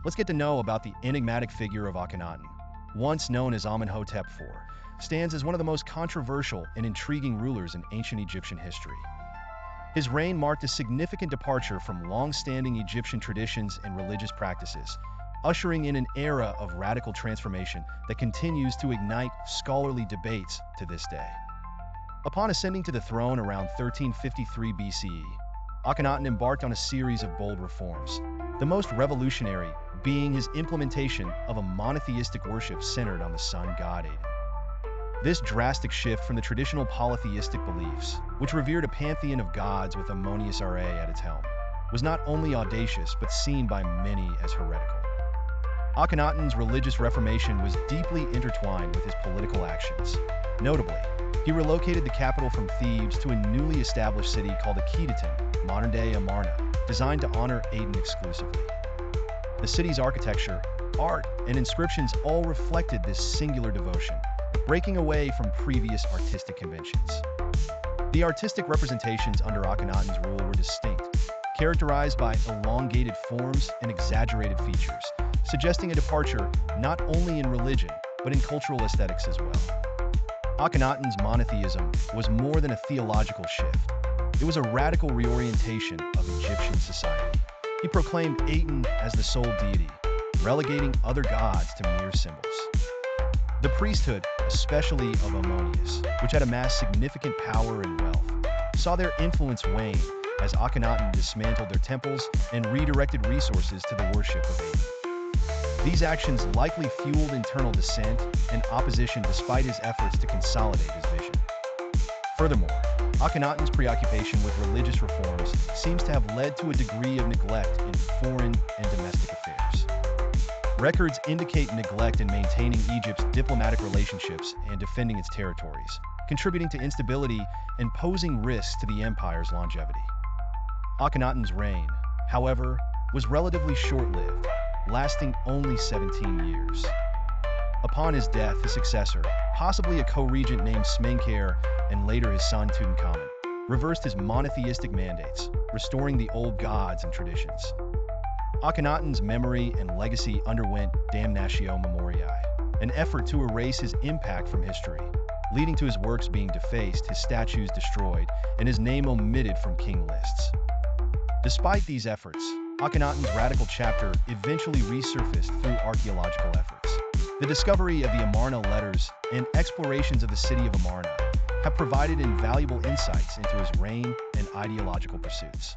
Let's get to know about the enigmatic figure of Akhenaten. Once known as Amenhotep IV, stands as one of the most controversial and intriguing rulers in ancient Egyptian history. His reign marked a significant departure from long-standing Egyptian traditions and religious practices, ushering in an era of radical transformation that continues to ignite scholarly debates to this day. Upon ascending to the throne around 1353 BCE, Akhenaten embarked on a series of bold reforms, the most revolutionary being his implementation of a monotheistic worship centered on the sun god Aten. This drastic shift from the traditional polytheistic beliefs, which revered a pantheon of gods with Ammonius Ra at its helm, was not only audacious but seen by many as heretical. Akhenaten's religious reformation was deeply intertwined with his political actions. Notably, he relocated the capital from Thebes to a newly established city called Akhetaten, modern-day Amarna, designed to honor Aten exclusively. The city's architecture, art, and inscriptions all reflected this singular devotion, breaking away from previous artistic conventions. The artistic representations under Akhenaten's rule were distinct, characterized by elongated forms and exaggerated features, suggesting a departure not only in religion, but in cultural aesthetics as well. Akhenaten's monotheism was more than a theological shift. It was a radical reorientation of Egyptian society. He proclaimed Aten as the sole deity, relegating other gods to mere symbols. The priesthood, especially of Ammonius, which had amassed significant power and wealth, saw their influence wane as Akhenaten dismantled their temples and redirected resources to the worship of Aten. These actions likely fueled internal dissent and opposition despite his efforts to consolidate his vision. Furthermore, Akhenaten's preoccupation with religious reforms seems to have led to a degree of neglect in foreign and domestic affairs. Records indicate neglect in maintaining Egypt's diplomatic relationships and defending its territories, contributing to instability and posing risks to the empire's longevity. Akhenaten's reign, however, was relatively short-lived, lasting only 17 years. Upon his death, his successor, possibly a co-regent named Smenkhare and later his son Tutankhamun, reversed his monotheistic mandates, restoring the old gods and traditions. Akhenaten's memory and legacy underwent damnatio memoriae, an effort to erase his impact from history, leading to his works being defaced, his statues destroyed, and his name omitted from king lists. Despite these efforts, Akhenaten's radical chapter eventually resurfaced through archaeological efforts. The discovery of the Amarna letters and explorations of the city of Amarna have provided invaluable insights into his reign and ideological pursuits.